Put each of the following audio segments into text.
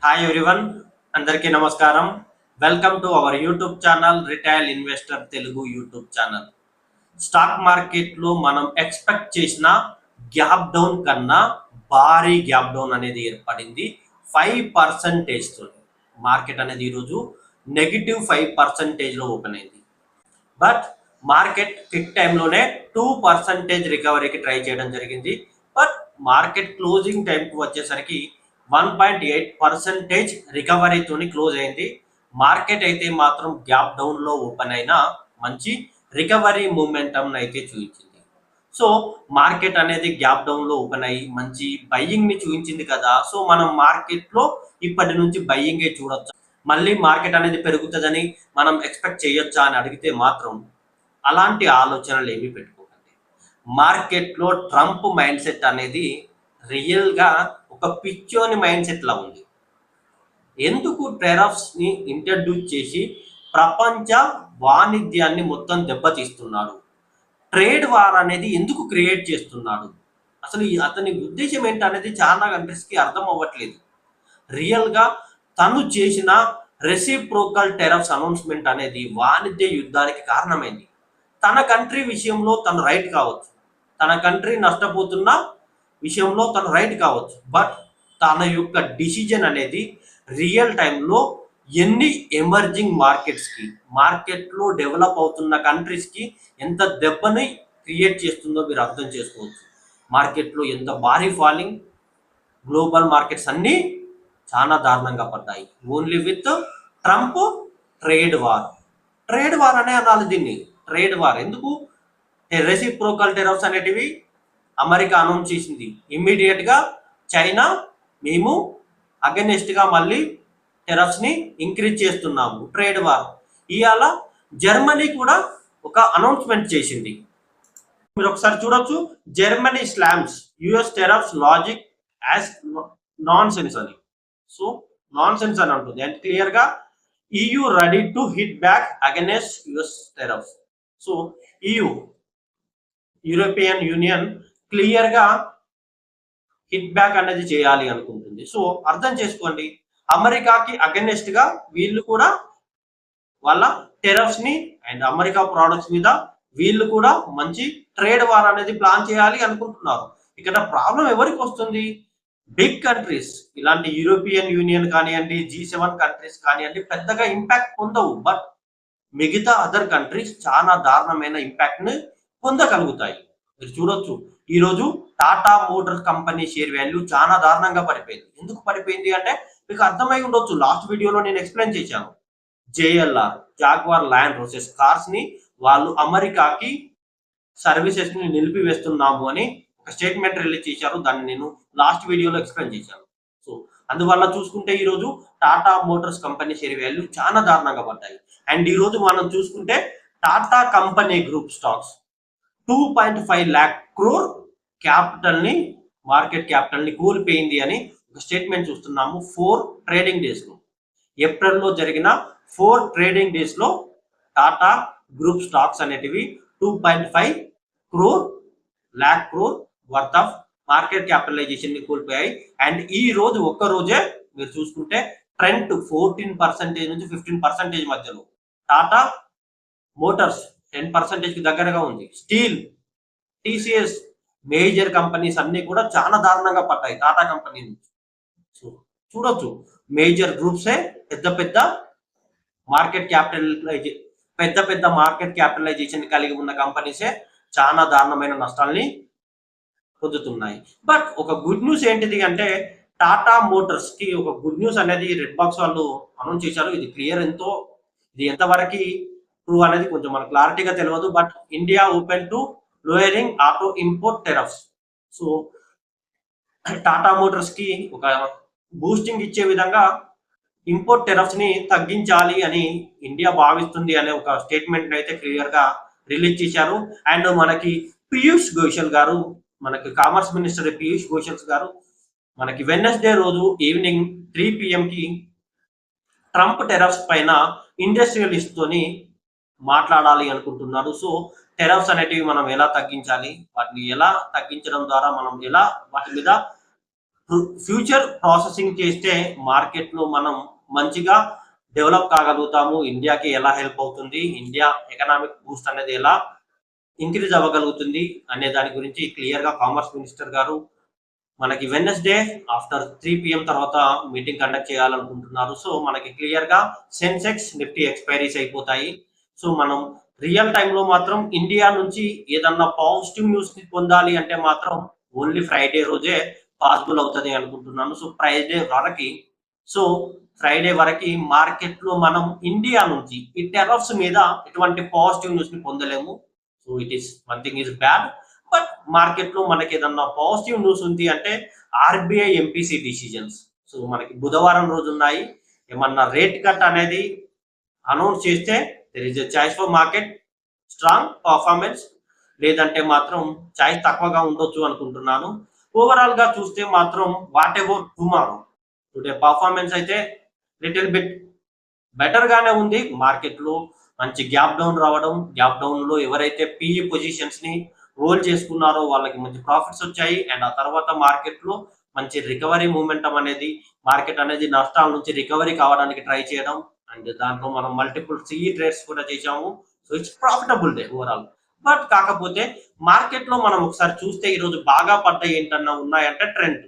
Hi everyone, అందరికీ నమస్కారం. Welcome to our YouTube channel retail investor Telugu YouTube channel. Stock మార్కెట్లో మనం ఎక్స్పెక్ట్ చేసిన గ్యాప్ డౌన్ కన్నా భారీ గ్యాప్ డౌన్ అనేది ఏర్పడింది. 5% మార్కెట్ అనేది ఈరోజు -5%లో ఓపెన్ అయింది. బట్ మార్కెట్ క్విక్ టైంలోనే 2% రికవరీకి ట్రై చేయడం జరిగింది. బట్ మార్కెట్ క్లోజింగ్ టైంకి వచ్చేసరికి 1.8% రికవరీతోని క్లోజ్ అయింది. మార్కెట్ అయితే మాత్రం గ్యాప్ డౌన్లో ఓపెన్ అయినా మంచి రికవరీ మూమెంటం అయితే చూపించింది. సో మార్కెట్ అనేది గ్యాప్ డౌన్లో ఓపెన్ అయ్యి మంచి బయ్యింగ్ని చూపించింది కదా. సో మనం మార్కెట్లో ఇప్పటి నుంచి బయ్యింగే చూడొచ్చు. మళ్ళీ మార్కెట్ అనేది పెరుగుతుందని మనం ఎక్స్పెక్ట్ చేయొచ్చా అని అడిగితే మాత్రం అలాంటి ఆలోచనలు ఏమీ పెట్టుకోకండి. మార్కెట్లో ట్రంప్ మైండ్ సెట్ అనేది రియల్గా ఒక పిచ్చోని మైండ్ సెట్ లా ఉంది. ఎందుకు టెరఫ్స్ని ఇంట్రడ్యూస్ చేసి ప్రపంచ వాణిజ్యాన్ని మొత్తం దెబ్బతీస్తున్నాడు? ట్రేడ్ వార్ అనేది ఎందుకు క్రియేట్ చేస్తున్నాడు? అసలు అతని ఉద్దేశం ఏంటనేది చాలా కంట్రీస్కి అర్థం అవ్వట్లేదు. రియల్గా తను చేసిన రెసిప్రోకల్ టెరఫ్స్ అనౌన్స్మెంట్ అనేది వాణిజ్య యుద్ధానికి కారణమైంది. తన కంట్రీ విషయంలో తను రైట్ కావచ్చు, తన కంట్రీ నష్టపోతున్న విషయంలో తను రైట్ కావచ్చు, బట్ తన యొక్క డిసిజన్ అనేది రియల్ టైంలో ఎన్ని ఎమర్జింగ్ మార్కెట్లో డెవలప్ అవుతున్న కంట్రీస్కి ఎంత దెబ్బని క్రియేట్ చేస్తుందో మీరు అర్థం చేసుకోవచ్చు. మార్కెట్లో ఎంత భారీ ఫాలింగ్, గ్లోబల్ మార్కెట్స్ అన్నీ చాలా దారుణంగా పడ్డాయి only with Trump trade war అనే అనాలి దీన్ని. ట్రేడ్ వార్ ఎందుకు? రెసిప్రోకల్ టెరఫ్స్ అనేటివి అమెరికా అనౌన్స్ చేసింది. ఇమ్మీడియట్గా చైనా మేము అగెనెస్ట్గా మళ్ళీ టెరఫ్స్ని ఇంక్రీజ్ చేస్తున్నాము. Trade war. ఇవాళ జర్మనీ కూడా ఒక అనౌన్స్మెంట్ చేసింది. మీరు ఒకసారి చూడొచ్చు, Germany slams US tariffs logic as nonsense అని. సో నాన్ సెన్స్ అని ఉంటుంది. అండ్ క్లియర్గా EU ready to hit back against US tariffs. So European Union క్లియర్గా హిట్ బ్యాక్ అనేది చేయాలి అనుకుంటుంది. సో అర్థం చేసుకోండి, అమెరికాకి అగెనెస్ట్ గా వీళ్ళు కూడా వాళ్ళ టెరఫ్స్ ని అండ్ అమెరికా ప్రోడక్ట్స్ మీద వీళ్ళు కూడా మంచి ట్రేడ్ వార్ అనేది ప్లాన్ చేయాలి అనుకుంటున్నారు. ఇక్కడ ప్రాబ్లం ఎవరికి వస్తుంది? బిగ్ కంట్రీస్, ఇలాంటి యూరోపియన్ యూనియన్ కానివ్వండి, G7 కంట్రీస్ కానివ్వండి, పెద్దగా ఇంపాక్ట్ పొందవు. బట్ మిగతా అదర్ కంట్రీస్ చాలా దారుణమైన ఇంపాక్ట్ ని పొందగలుగుతాయి. మీరు చూడొచ్చు, ఈరోజు Tata motor company share value చాలా దారుణంగా పడిపోయింది. ఎందుకు పడిపోయింది అంటే మీకు అర్థమై ఉండొచ్చు, లాస్ట్ వీడియోలో నేను ఎక్స్ప్లెయిన్ చేశాను. JLR jaguar land roses cars ని వాళ్ళు అమెరికాకి సర్వీసెస్ ని నిలిపివేస్తున్నాము అని ఒక స్టేట్మెంట్ రిలీజ్ చేశారు. దాన్ని నేను లాస్ట్ వీడియోలో ఎక్స్ప్లెయిన్ చేశాను. సో అందువల్ల చూసుకుంటే ఈరోజు Tata Motors company share value చాలా దారుణంగా పడ్డాయి. అండ్ ఈరోజు మనం చూసుకుంటే Tata company group stocks 2.5 lakh crore market capital ని కోల్పోయింది అని ఒక స్టేట్మెంట్ చూస్తున్నాము. 4 ట్రేడింగ్ డేస్ లో, ఏప్రిల్లో జరిగిన 4 ట్రేడింగ్ డేస్ లో టాటా గ్రూప్ స్టాక్స్ అనేటివి 2.5 lakh crore worth of market capitalization ని కోల్పోయాయి. అండ్ ఈ రోజు ఒక్క రోజే మీరు చూసుకుంటే ట్రెండ్ 14% నుంచి 15% మధ్యలో, టాటా మోటార్స్ 10% కి దగ్గరగా ఉంది. స్టీల్, TCS, మేజర్ కంపెనీస్ అన్ని కూడా చాలా దారుణంగా పడ్డాయి టాటా కంపెనీ నుంచి. సో చూడొచ్చు, మేజర్ గ్రూప్సే పెద్ద మార్కెట్ క్యాపిటలైజేషన్ కలిగి ఉన్న కంపెనీసే చాలా దారుణమైన నష్టాల్ని పొందుతున్నాయి. బట్ ఒక గుడ్ న్యూస్ ఏంటిది అంటే, టాటా మోటార్స్ కి ఒక గుడ్ న్యూస్ అనేది రెడ్ బాక్స్ వాళ్ళు అనౌన్స్ చేశారు. ఇది క్లియర్ ఇది ఎంతవరకు ట్రూ అనేది కొంచెం మనకు క్లారిటీగా తెలియదు. But India open to lowering auto import tariffs. So Tata Motors కి ఒక బూస్టింగ్ ఇచ్చే విధంగా ఇంపోర్ట్ టెరఫ్స్ ని తగ్గించాలి అని ఇండియా భావిస్తుంది అనే ఒక స్టేట్మెంట్ అయితే క్లియర్ గా రిలీజ్ చేశారు. అండ్ మనకి పీయూష్ గోయల్ గారు, మనకి కామర్స్ మినిస్టర్ పీయూష్ గోయల్ గారు మనకి వెడ్నెస్డే రోజు ఈవినింగ్ 3 PM కి ట్రంప్ టెరఫ్స్ పైన ఇండస్ట్రియలిస్ట్ తోని మాట్లాడాలి అనుకుంటున్నారు. సో టెరఫ్స్ అనేటివి మనం ఎలా తగ్గించాలి, వాటిని ఎలా తగ్గించడం ద్వారా మనం ఎలా వాటి మీద ఫ్యూచర్ ప్రాసెసింగ్ చేస్తే మార్కెట్లో మనం మంచిగా డెవలప్ కాగలుగుతాము. ఇండియాకి ఎలా హెల్ప్ అవుతుంది, ఇండియా ఎకనామిక్ బూస్ట్ అనేది ఎలా ఇంక్రీజ్ అవ్వగలుగుతుంది అనే దాని గురించి క్లియర్గా కామర్స్ మినిస్టర్ గారు మనకి వెడ్నెస్డే ఆఫ్టర్ 3 PM తర్వాత మీటింగ్ కండక్ట్ చేయాలనుకుంటున్నారు. సో మనకి క్లియర్గా సెన్సెక్స్ నిఫ్టీ ఎక్స్పైరీస్ అయిపోతాయి. సో మనం రియల్ టైంలో మాత్రం ఇండియా నుంచి ఏదన్నా పాజిటివ్ న్యూస్ ని పొందాలి అంటే మాత్రం ఓన్లీ ఫ్రైడే రోజే పాసిబుల్ అవుతుంది అనుకుంటున్నాను. సో ఫ్రైడే వరకు మార్కెట్ లో మనం ఇండియా నుంచి ఈ టెరఫ్స్ మీద ఎటువంటి పాజిటివ్ న్యూస్ ని పొందలేము. So it is one thing is bad. But market లో మనకి ఏదన్నా పాజిటివ్ న్యూస్ ఉంది అంటే ఆర్బీఐ ఎంపీసీ డిసిజన్స్. సో మనకి బుధవారం రోజు ఉన్నాయి. ఏమన్నా రేట్ కట్ అనేది అనౌన్స్ చేస్తే there is a choice for market strong performance, లేదంటే మాత్రం చాయిస్ తక్కువగా ఉండొచ్చు అనుకుంటున్నాను. ఓవరాల్ గా చూస్తే మాత్రం what about tomorrow, today performance అయితే లిటిల్ బిట్ బెటర్ గానే ఉంది. మార్కెట్ లో మంచి గ్యాప్ డౌన్ రావడం, గ్యాప్ డౌన్ లో ఎవరైతే పిఈ పొజిషన్స్ ని హోల్డ్ చేసుకున్నారో వాళ్ళకి మంచి ప్రాఫిట్స్ వచ్చాయి. అండ్ ఆ తర్వాత మార్కెట్ లో మంచి రికవరీ మూమెంటం అనేది, మార్కెట్ అనేది నష్టాల నుంచి రికవరీ కావడానికి ట్రై చేయడం, అండ్ దాంట్లో మనం మల్టిపుల్ సిఈ ట్రేడ్స్ కూడా చేసాము. So it's profitable day overall. But కాకపోతే మార్కెట్ లో మనం ఒకసారి చూస్తే ఈ రోజు బాగా పడ్డాయి ఏంటన్నా ఉన్నాయంటే ట్రెండ్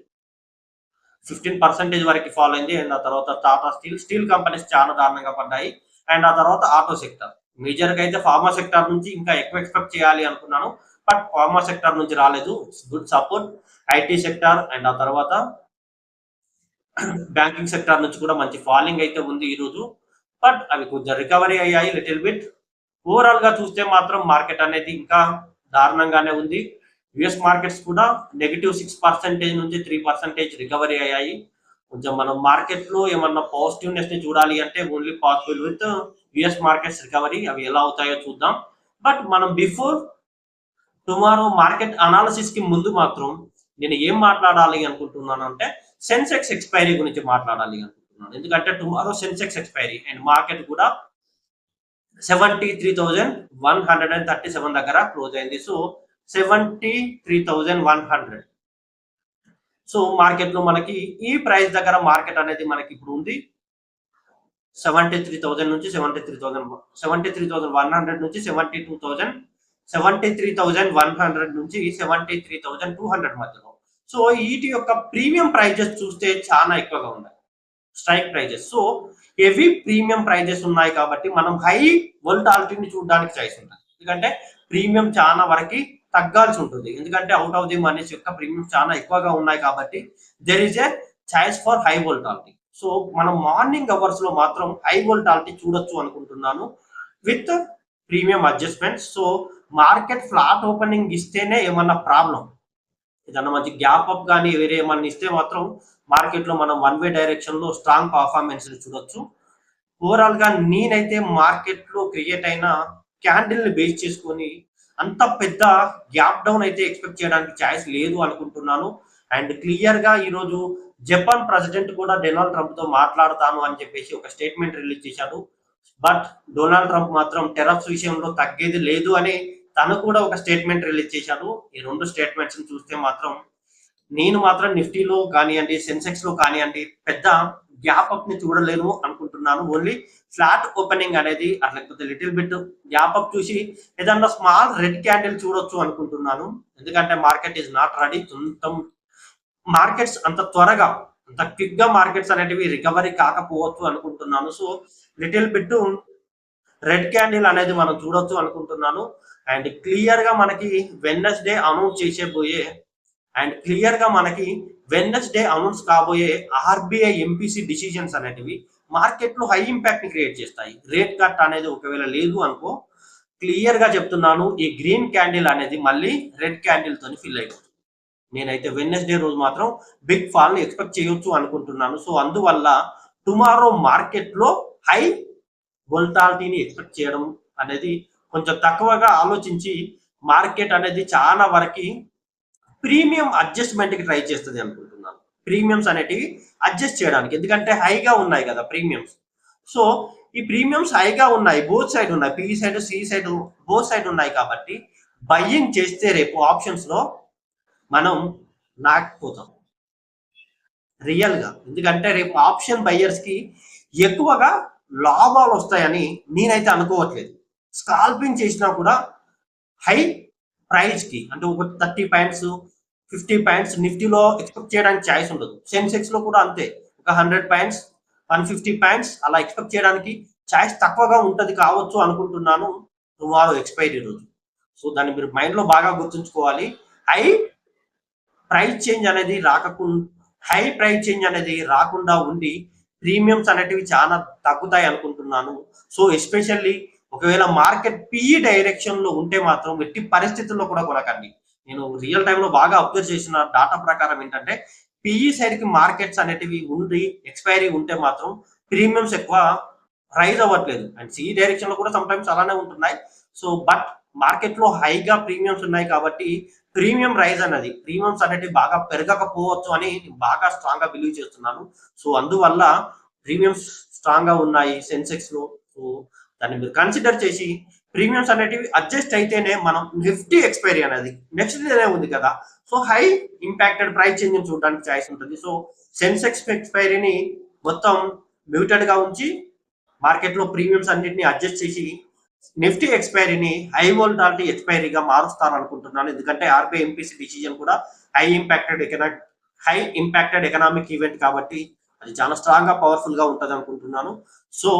15% వరకు ఫాలో అయింది. అండ్ ఆ తర్వాత టాటా స్టీల్ కంపెనీస్ చాలా దారుణంగా పడ్డాయి. అండ్ ఆ తర్వాత ఆటో సెక్టర్, మేజర్ గా అయితే ఫార్మా సెక్టర్ నుంచి ఇంకా ఎక్కువ ఎక్స్పెక్ట్ చేయాలి అనుకున్నాను. బట్ ఫార్మా సెక్టర్ నుంచి రాలేదు. Good support. IT sector and ఆ తర్వాత బ్యాంకింగ్ సెక్టర్ నుంచి కూడా మంచి ఫాలింగ్ అయితే ఉంది ఈ రోజు. బట్ అవి కొంచెం రికవరీ అయ్యాయి లిటిల్ బిట్. ఓవరాల్ గా చూస్తే మాత్రం మార్కెట్ అనేది ఇంకా దారుణంగానే ఉంది. యుఎస్ మార్కెట్స్ కూడా -6% నుంచి 3% రికవరీ అయ్యాయి. కొంచెం మనం మార్కెట్ లో ఏమన్నా పాజిటివ్నెస్ ని చూడాలి అంటే only possible with US markets recovery. అవి ఎలా అవుతాయో చూద్దాం. బట్ మనం బిఫోర్ టుమారో మార్కెట్ అనాలిసిస్ కి ముందు మాత్రం నేను ఏం మాట్లాడాలి అనుకుంటున్నాను అంటే సెన్సెక్స్ ఎక్స్పైరీ గురించి మాట్లాడాలి అనుకుంటున్నాను. ఎందుకంటే tomorrow Sensex expiry and market కూడా 73,137 దగ్గర క్లోజ్ అయింది. సో 73,100. సో మార్కెట్ లో మనకి ఈ ప్రైస్ దగ్గర మార్కెట్ అనేది మనకి ఇప్పుడు ఉంది 73,000 నుంచి 73,100 నుంచి 73,100 నుంచి 73,200 మధ్యలో. సో వీటి యొక్క ప్రీమియం ప్రైజెస్ చూస్తే చాలా ఎక్కువగా ఉన్నాయి, strike prices. So heavy premium prices ఉన్నాయి కాబట్టి మనం హై వోల్టాలిటీని చూడడానికి చాయిస్ ఉంటుంది. ఎందుకంటే ప్రీమియం చాలా వరకు తగ్గాల్సి ఉంటుంది. ఎందుకంటే అవుట్ ఆఫ్ ది మనీస్ యొక్క ప్రీమియం చాలా ఎక్కువగా ఉన్నాయి కాబట్టి there is a choice for high volatility. So మనం మార్నింగ్ అవర్స్ లో మాత్రం హై వోల్టాలిటీ చూడొచ్చు అనుకుంటున్నాను with premium adjustment. So market flat opening ఇస్తేనే ఏమన్నా ప్రాబ్లం, ఏదన్నా మంచి గ్యాప్ అప్ కానీ వేరే ఏమన్నా ఇస్తే మాత్రం మార్కెట్ లో మనం వన్ వే డైరెక్షన్ లో స్ట్రాంగ్ పర్ఫార్మెన్స్ చూడొచ్చు. ఓవరాల్ గా నేనైతే మార్కెట్ లో క్రియేట్ అయిన క్యాండిల్ ని బేస్ చేసుకొని అంత పెద్ద గ్యాప్ డౌన్ అయితే ఎక్స్పెక్ట్ చేయడానికి ఛాయిస్ లేదు అనుకుంటున్నాను. అండ్ క్లియర్ గా ఈ రోజు జపాన్ ప్రెసిడెంట్ కూడా డొనాల్డ్ ట్రంప్ తో మాట్లాడతాను అని చెప్పేసి ఒక స్టేట్మెంట్ రిలీజ్ చేశాడు. బట్ డొనాల్డ్ ట్రంప్ మాత్రం టెరఫ్స్ విషయంలో తగ్గేది లేదు అని తను కూడా ఒక స్టేట్మెంట్ రిలీజ్ చేశాడు. ఈ రెండు స్టేట్మెంట్స్ చూస్తే మాత్రం నేను మాత్రం నిఫ్టీలో కానివ్వండి, సెన్సెక్స్ లో కానివ్వండి పెద్ద గ్యాప్ అప్ ని చూడలేను అనుకుంటున్నాను. ఓన్లీ ఫ్లాట్ ఓపెనింగ్ అనేది లేకపోతే లిటిల్ బిట్ గ్యాప్ అప్ చూసి ఏదన్నా స్మాల్ రెడ్ క్యాండిల్ చూడొచ్చు అనుకుంటున్నాను. ఎందుకంటే market is not ready. Markets అంత త్వరగా అంత క్విక్ గా మార్కెట్స్ అనేటివి రికవరీ కాకపోవచ్చు అనుకుంటున్నాను. So little bit red candle అనేది మనం చూడొచ్చు అనుకుంటున్నాను. అండ్ క్లియర్ గా మనకి వెడ్నెస్డే అనౌన్స్ కాబోయే ఆర్బీఐ ఎంపీసీ డిసిజన్స్ అనేటివి మార్కెట్ లో హై ఇంపాక్ట్ ని క్రియేట్ చేస్తాయి. రేట్ కట్ అనేది ఒకవేళ లేదు అనుకో, క్లియర్ గా చెప్తున్నాను ఈ గ్రీన్ క్యాండిల్ అనేది మళ్ళీ రెడ్ క్యాండిల్ తోని ఫిల్ అయిపోతుంది. నేనైతే వెడ్నెస్డే రోజు మాత్రం బిగ్ ఫాల్ ని ఎక్స్పెక్ట్ చేయొచ్చు అనుకుంటున్నాను. సో అందువల్ల టుమారో మార్కెట్ లో హై వోల్టాలిటీని ఎక్స్పెక్ట్ చేయడం అనేది కొంచెం తక్కువగా ఆలోచించి మార్కెట్ అనేది చాలా వరకు ప్రీమియం అడ్జస్ట్మెంట్ కి ట్రై చేస్తుంది అనుకుంటున్నాను. ప్రీమియమ్స్ అనేటివి అడ్జస్ట్ చేయడానికి, ఎందుకంటే హైగా ఉన్నాయి కదా ప్రీమియమ్స్. సో ఈ ప్రీమియమ్స్ హైగా ఉన్నాయి, బోత్ సైడ్ ఉన్నాయి, P side C side both side ఉన్నాయి కాబట్టి బయ్యింగ్ చేస్తే రేపు ఆప్షన్స్ లో మనం నాకపోతాం. రియల్ గా. ఎందుకంటే రేపు ఆప్షన్ బయ్యర్స్ కి ఎక్కువగా లాభాలు వస్తాయని నేనైతే అనుకోవట్లేదు. స్కాల్పింగ్ చేసినా కూడా హై ప్రైస్ కి అంటే ఒక 30 పాయింట్స్ 50 పాయింట్స్ నిఫ్టీలో ఎక్స్పెక్ట్ చేయడానికి ఛాయిస్ ఉండదు. సెన్సెక్స్ లో కూడా అంతే, ఒక 100 పాయింట్స్ 150 పాయింట్స్ అలా ఎక్స్పెక్ట్ చేయడానికి ఛాయిస్ తక్కువగా ఉంటది కావచ్చు అనుకుంటున్నాను టుమారో ఎక్స్పైరీ రోజు. సో దాన్ని మీరు మైండ్ లో బాగా గుర్తుంచుకోవాలి. హై ప్రైస్ చేంజ్ అనేది హై ప్రైస్ చేంజ్ అనేది రాకుండా ఉండి ప్రీమియమ్స్ అనేటివి చాలా తగ్గుతాయి అనుకుంటున్నాను. సో ఎస్పెషల్లీ ఒకవేళ మార్కెట్ పిఈ డైరెక్షన్ లో ఉంటే మాత్రం ఎట్టి పరిస్థితుల్లో కూడా కొనకండి. నేను రియల్ టైంలో బాగా అబ్జర్వ్ చేసిన డాటా ప్రకారం ఏంటంటే పిఈ సైడ్ కి మార్కెట్స్ అనేటివి ఉండి ఎక్స్పైరీ ఉంటే మాత్రం ప్రీమియమ్స్ ఎక్కువ రైజ్ అవ్వట్లేదు. అండ్ సిఈ డైరెక్షన్ లో కూడా సమ్ టైమ్స్ అలానే ఉంటున్నాయి. సో బట్ మార్కెట్ లో హైగా ప్రీమియమ్స్ ఉన్నాయి కాబట్టి ప్రీమియం రైజ్ అనేది ప్రీమియమ్స్ అనేటివి బాగా పెరగకపోవచ్చు అని బాగా స్ట్రాంగ్ గా బిలీవ్ చేస్తున్నాను. సో అందువల్ల ప్రీమియమ్స్ స్ట్రాంగ్ గా ఉన్నాయి సెన్సెక్స్ లో. సో దాన్ని మీరు కన్సిడర్ చేసి ప్రీమియమ్స్ అనేటివి అడ్జస్ట్ అయితేనే మనం నిఫ్టీ ఎక్స్పైరీ అనేది నెక్స్ట్ డేనే ఉంది కదా, so high impacted price change చూడడానికి ఛాయిస్ ఉంటుంది. సో సెన్సెక్స్ ఎక్స్పైరీని మొత్తం మ్యూటెడ్ గా ఉంచి మార్కెట్ లో ప్రీమియమ్స్ అన్నింటినీ అడ్జస్ట్ చేసి నిఫ్టీ ఎక్స్పైరీని హై వోల్టాలిటీ ఎక్స్పైరీగా మారుస్తారు అనుకుంటున్నాను. ఎందుకంటే ఆర్బీఐ ఎంపీసీ డిసిజన్ కూడా హై ఇంపాక్టెడ్ ఎకనామిక్ ఈవెంట్ కాబట్టి అది చాలా స్ట్రాంగ్ గా పవర్ఫుల్ గా ఉంటది అనుకుంటున్నాను. సో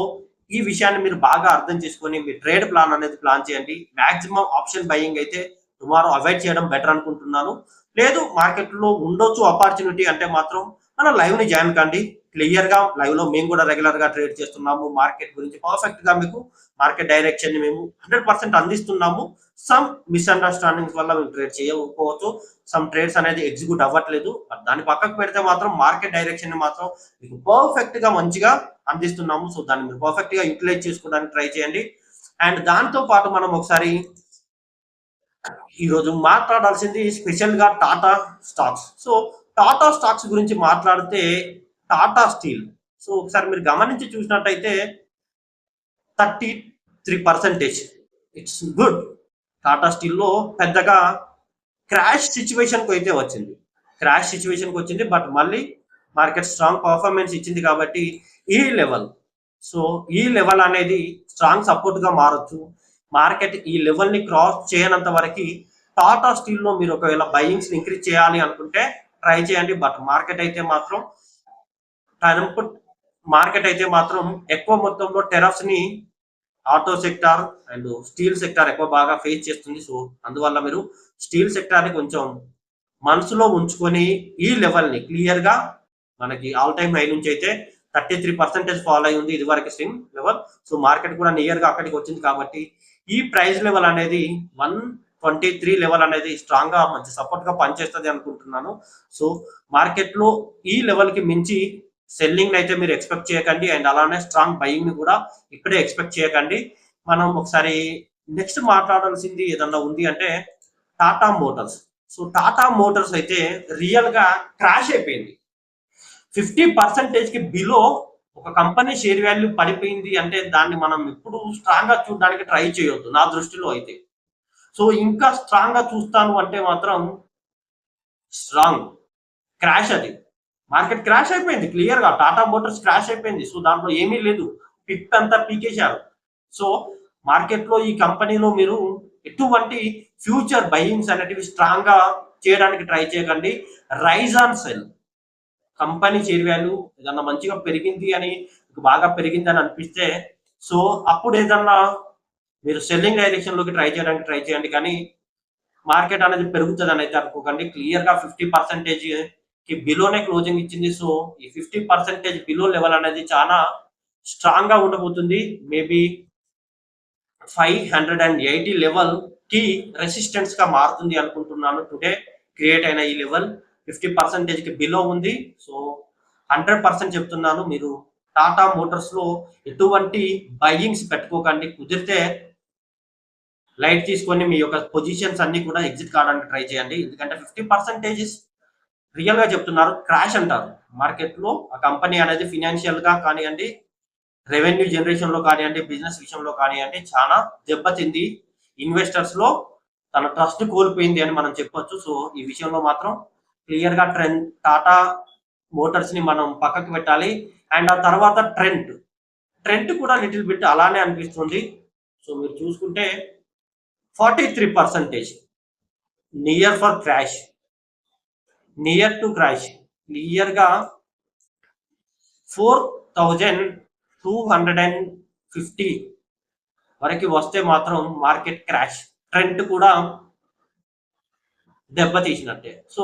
ఈ విషయాన్ని మీరు బాగా అర్థం చేసుకొని మీ ట్రేడ్ ప్లాన్ అనేది ప్లాన్ చేయండి. మాక్సిమం ఆప్షన్ బయింగ్ అయితే టుమారో అవాయిడ్ చేయడం బెటర్ అనుకుంటున్నాను. లేదు మార్కెట్ లో ఉండొచ్చు ఆపర్చునిటీ అంటే మాత్రం మన లైవ్ ని జాయిన్ కండి. క్లియర్ గా లైవ్ లో మేము కూడా రెగ్యులర్ గా ట్రేడ్ చేస్తున్నాము. మార్కెట్ గురించి పర్ఫెక్ట్ గా మీకు మార్కెట్ డైరెక్షన్ ని మేము 100% అందిస్తున్నాము. సమ్ మిస్అండర్స్టాండింగ్స్ వల్ల మేము ట్రేడ్ చేయకపోవచ్చు, సమ్ ట్రేడ్స్ అనేది ఎగ్జిక్యూట్ అవ్వట్లేదు. దాన్ని పక్కకు పెడితే మాత్రం మార్కెట్ డైరెక్షన్ ని మాత్రం మీకు పర్ఫెక్ట్ గా మంచిగా అందిస్తున్నాము. సో దాన్ని మీరు పర్ఫెక్ట్ గా యూటిలైజ్ చేసుకోవడానికి ట్రై చేయండి. అండ్ దాంతో పాటు మనం ఒకసారి ఈరోజు మాట్లాడాల్సింది స్పెషల్ గా Tata stocks. So Tata stocks గురించి మాట్లాడితే టాటా స్టీల్. సో ఒకసారి మీరు గమనించి చూసినట్టయితే 33%. It's good. టాటా స్టీల్ లో పెద్దగా క్రాష్ సిచ్యువేషన్ కు అయితే వచ్చింది, బట్ మళ్ళీ మార్కెట్ స్ట్రాంగ్ పర్ఫార్మెన్స్ ఇచ్చింది కాబట్టి ఈ లెవెల్ ఈ లెవెల్ అనేది స్ట్రాంగ్ సపోర్ట్ గా మారొచ్చు. మార్కెట్ ఈ లెవెల్ ని క్రాస్ చేయనంత వరకు టాటా స్టీల్ లో మీరు ఒకవేళ బయింగ్స్ ఇంక్రీజ్ చేయాలి అనుకుంటే ట్రై చేయండి. బట్ మార్కెట్ అయితే మాత్రం ఎక్కువ మొత్తంలో టెరఫ్స్ ని auto sector and steel sector ఎక్కువ బాగా ఫేస్ చేస్తుంది. సో అందువల్ల మీరు స్టీల్ సెక్టార్ ని కొంచెం మనసులో ఉంచుకొని ఈ లెవెల్ ని క్లియర్ గా మనకి ఆల్ టైమ్ హై నుంచి అయితే 33% ఫాలో అయి ఉంది ఇది వరకు స్వింగ్ లెవెల్. సో మార్కెట్ కూడా నియర్ గా అక్కడికి వచ్చింది కాబట్టి ఈ ప్రైస్ లెవెల్ అనేది 123 లెవెల్ అనేది స్ట్రాంగ్ గా మంచి సపోర్ట్ గా పనిచేస్తుంది అనుకుంటున్నాను. సో మార్కెట్ లో ఈ లెవెల్ కి మించి సెల్లింగ్ అయితే మీరు ఎక్స్పెక్ట్ చేయకండి. అండ్ అలానే స్ట్రాంగ్ బయింగ్ ని కూడా ఇప్పుడే ఎక్స్పెక్ట్ చేయకండి. మనం ఒకసారి నెక్స్ట్ మాట్లాడాల్సింది ఏదన్నా ఉంది అంటే Tata Motors. So Tata Motors అయితే రియల్ గా క్రాష్ అయిపోయింది. 50% కి బిలో ఒక కంపెనీ షేర్ వాల్యూ పడిపోయింది అంటే దాన్ని మనం ఎప్పుడు స్ట్రాంగ్ గా చూడడానికి ట్రై చేయొద్దు నా దృష్టిలో అయితే. సో ఇంకా స్ట్రాంగ్ గా చూస్తాను అంటే మాత్రం స్ట్రాంగ్ క్రాష్, అది మార్కెట్ క్రాష్ అయిపోయింది క్లియర్ గా. టాటా మోటార్స్ క్రాష్ అయిపోయింది. సో దాంట్లో ఏమీ లేదు, పిక్ అంతా పీకేశారు. సో మార్కెట్ లో ఈ కంపెనీలో మీరు ఎటువంటి ఫ్యూచర్ బయింగ్స్ అనేటివి స్ట్రాంగ్ గా చేయడానికి ట్రై చేయకండి. Rise on sell. Company share value ఏదన్నా మంచిగా పెరిగింది అని బాగా పెరిగింది అని అనిపిస్తే సో అప్పుడు ఏదన్నా మీరు సెల్లింగ్ డైరెక్షన్ లోకి ట్రై చేయడానికి ట్రై చేయండి. కానీ మార్కెట్ అనేది పెరుగుతుంది అని అయితే అనుకోకండి. క్లియర్ గా 50% కి బిలోనే క్లోజింగ్ ఇచ్చింది. సో ఈ 50% బిలో లెవెల్ అనేది చాలా స్ట్రాంగ్ గా ఉండబోతుంది. మేబీ 580 లెవెల్ కి రెసిస్టెన్స్ గా మారుతుంది అనుకుంటున్నాను. టుడే క్రియేట్ అయిన ఈ లెవెల్ 50% కి బిలో ఉంది. సో 100% చెప్తున్నాను, మీరు టాటా మోటార్స్ లో ఎటువంటి బయింగ్స్ పెట్టుకోకండి. కుదిరితే లైట్ తీసుకొని మీ యొక్క పొజిషన్స్ అన్ని కూడా ఎగ్జిట్ కావడానికి ట్రై చేయండి. ఎందుకంటే 50% రియల్ గా చెప్తున్నారు క్రాష్ అంటారు. మార్కెట్ లో ఆ కంపెనీ అనేది ఫినాన్షియల్ గా కానివ్వండి, రెవెన్యూ జనరేషన్ లో కానివ్వండి, బిజినెస్ విషయంలో కానివ్వండి చాలా దెబ్బతింది. ఇన్వెస్టర్స్ లో తన ట్రస్ట్ కోల్పోయింది అని మనం చెప్పొచ్చు. సో ఈ విషయంలో మాత్రం క్లియర్ గా టాటా మోటార్స్ ని మనం పక్కకు పెట్టాలి. అండ్ ఆ తర్వాత ట్రెంట్ కూడా లిటిల్ బిట్ అలానే అనిపిస్తుంది. సో మీరు చూసుకుంటే 43% near for crash, near to crash, clear గా 4250 వరకు వస్తే మాత్రం మార్కెట్ క్రాష్, ట్రెండ్ కూడా దెబ్బతీసినట్టే. సో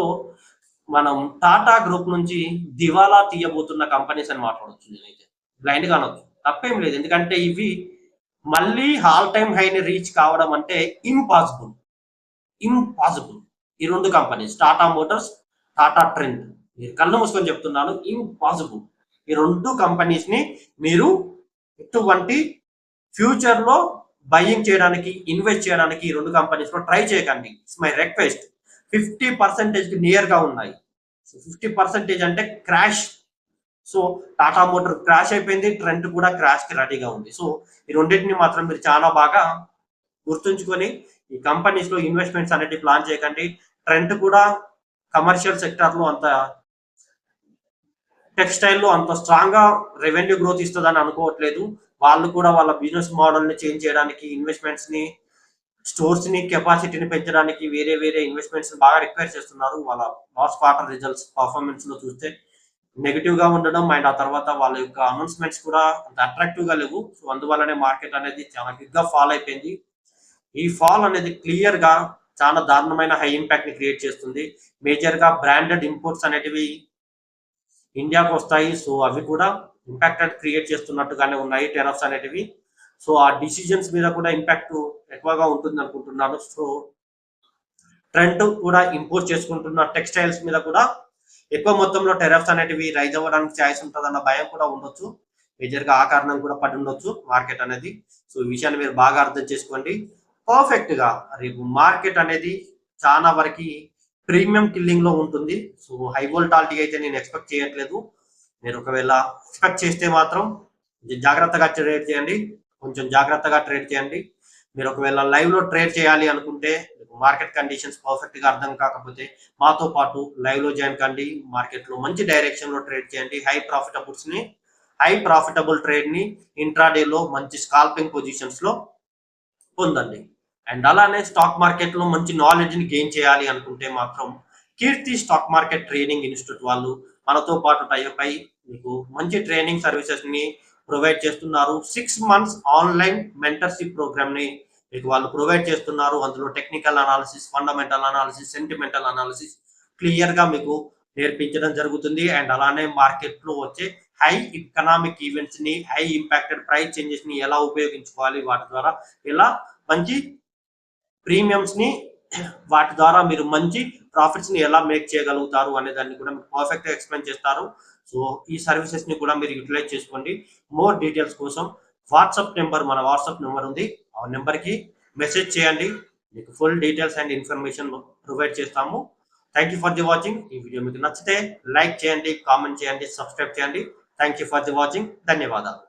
మనం టాటా గ్రూప్ నుంచి దివాలా తీయబోతున్న కంపెనీస్ అని మాట్లాడొచ్చు. నేనైతే బ్లైండ్ గా అనొచ్చు, తప్పేం లేదు. ఎందుకంటే ఇవి మళ్ళీ ఆల్ టైమ్ హైని రీచ్ కావడం అంటే ఇంపాసిబుల్. ఇంపాసిబుల్. ఈ రెండు companies Tata Motors, Tata trend, మీరు కళ్ళు మూసుకొని చెప్తున్నాను, ఇంపాసిబుల్. ఈ రెండు కంపెనీస్ ని మీరు ఎటువంటి ఫ్యూచర్ లో బయింగ్ చేయడానికి, ఇన్వెస్ట్ చేయడానికి ఈ రెండు కంపెనీస్ లో ట్రై చేయకండి. It's my request. 50% కి నియర్ గా ఉన్నాయి. 50% అంటే crash. So Tata motor crash అయిపోయింది, ట్రెండ్ కూడా క్రాష్ కి రెడీగా ఉంది. సో ఈ రెండింటిని మాత్రం మీరు చాలా బాగా గుర్తుంచుకొని ఈ కంపెనీస్ లో ఇన్వెస్ట్మెంట్స్ అనేవి ప్లాన్ చేయకండి. ట్రెండ్ కూడా కమర్షియల్ సెక్టర్ లో అంత, టెక్స్టైల్ లో అంత స్ట్రాంగ్ గా రెవెన్యూ గ్రోత్ ఇస్తుందని అనుకోవట్లేదు. వాళ్ళు కూడా వాళ్ళ బిజినెస్ మోడల్ ని చేంజ్ చేయడానికి, ఇన్వెస్ట్మెంట్స్ ని, స్టోర్స్ ని కెపాసిటీని పెంచడానికి వేరే వేరే ఇన్వెస్ట్మెంట్స్ బాగా రిక్వైర్ చేస్తున్నారు. వాళ్ళ లాస్ట్ క్వార్టర్ రిజల్ట్స్ పర్ఫార్మెన్స్ లో చూస్తే నెగిటివ్ గా ఉండడం, అండ్ ఆ తర్వాత వాళ్ళ యొక్క అనౌన్స్మెంట్స్ కూడా అంత అట్రాక్టివ్ గా లేవు. సో అందువల్లనే మార్కెట్ అనేది చాలా బిగ్ గా ఫాల్ అయిపోయింది. ఈ ఫాల్ అనేది క్లియర్ గా చాలా దారుణమైన హై ఇంపాక్ట్ ని క్రియేట్ చేస్తుంది. మేజర్ గా బ్రాండెడ్ ఇంపోర్ట్స్ అనేటివి ఇండియాకు వస్తాయి. సో అవి కూడా ఇంపాక్ట్ క్రియేట్ చేస్తున్నట్టుగానే ఉన్నాయి టెరఫ్స్ అనేటివి. సో ఆ డిసిజన్స్ మీద కూడా ఇంపాక్ట్ ఎక్కువగా ఉంటుంది అనుకుంటున్నాను. సో ట్రెండ్ కూడా ఇంపోర్ట్ చేసుకుంటున్న టెక్స్టైల్స్ మీద కూడా ఎక్కువ మొత్తంలో టెరఫ్స్ అనేటివి రైజ్ అవ్వడానికి ఛాయిస్ ఉంటుందన్న భయం కూడా ఉండొచ్చు. మేజర్ గా ఆ కారణం కూడా పడి ఉండొచ్చు మార్కెట్ అనేది. సో ఈ విషయాన్ని మీరు బాగా అర్థం చేసుకోండి. పర్ఫెక్ట్ గా రేపు మార్కెట్ అనేది చాలా వరకు ప్రీమియం కిల్లింగ్ లో ఉంటుంది. సో హై వోల్టాలిటీ అయితే నేను ఎక్స్పెక్ట్ చేయట్లేదు. మీరు ఒకవేళ ఎక్స్పెక్ట్ చేస్తే మాత్రం జాగ్రత్తగా ట్రేడ్ చేయండి, కొంచెం జాగ్రత్తగా ట్రేడ్ చేయండి. మీరు ఒకవేళ లైవ్ లో ట్రేడ్ చేయాలి అనుకుంటే, మార్కెట్ కండిషన్స్ పర్ఫెక్ట్ గా అర్థం కాకపోతే మాతో పాటు లైవ్ లో జాయిన్ కండి. మార్కెట్ లో మంచి డైరెక్షన్ లో ట్రేడ్ చేయండి. హై ప్రాఫిటబుల్ ట్రేడ్ ని ఇంట్రాడే లో మంచి స్కాల్పింగ్ పొజిషన్స్ లో పొందండి. అండ్ అలానే స్టాక్ మార్కెట్ లో మంచి నాలెడ్జ్ ని గెయిన్ చేయాలి అనుకుంటే మాత్రం కీర్తి స్టాక్ మార్కెట్ ట్రైనింగ్ ఇన్స్టిట్యూట్ వాళ్ళు మనతో పాటు టైప్ అయి మీకు మంచి ట్రైనింగ్ సర్వీసెస్ ని ప్రొవైడ్ చేస్తున్నారు. 6 months ఆన్లైన్ మెంటర్షిప్ ప్రోగ్రామ్ ని మీకు వాళ్ళు ప్రొవైడ్ చేస్తున్నారు. అందులో technical analysis, fundamental analysis, sentimental analysis clear గా మీకు నేర్పించడం జరుగుతుంది. అండ్ అలానే మార్కెట్ లో వచ్చే హై ఎకనామిక్ ఈవెంట్స్ ని, హై ఇంపాక్టెడ్ ప్రైస్ చేంజెస్ ని ఎలా ఉపయోగించుకోవాలి, వాటి ద్వారా ఎలా మంచి ప్రీమియమ్స్ ని, వాటి ద్వారా మీరు మంచి ప్రాఫిట్స్ ని ఎలా మేక్ చేయగలుగుతారు అనే దాన్ని కూడా మీకు పర్ఫెక్ట్ గా ఎక్స్ప్లెయిన్ చేస్తారు. సో ఈ సర్వీసెస్ ని కూడా మీరు యూటిలైజ్ చేసుకోండి. మోర్ డీటెయిల్స్ కోసం మన వాట్సాప్ నెంబర్ ఉంది, ఆ నెంబర్ కి మెసేజ్ చేయండి. మీకు full details and information provide చేస్తాము. Thank you for the watching. ఈ వీడియో మీకు నచ్చితే లైక్ చేయండి, కామెంట్ చేయండి, సబ్స్క్రైబ్ చేయండి. Thank you for the watching. ధన్యవాదాలు.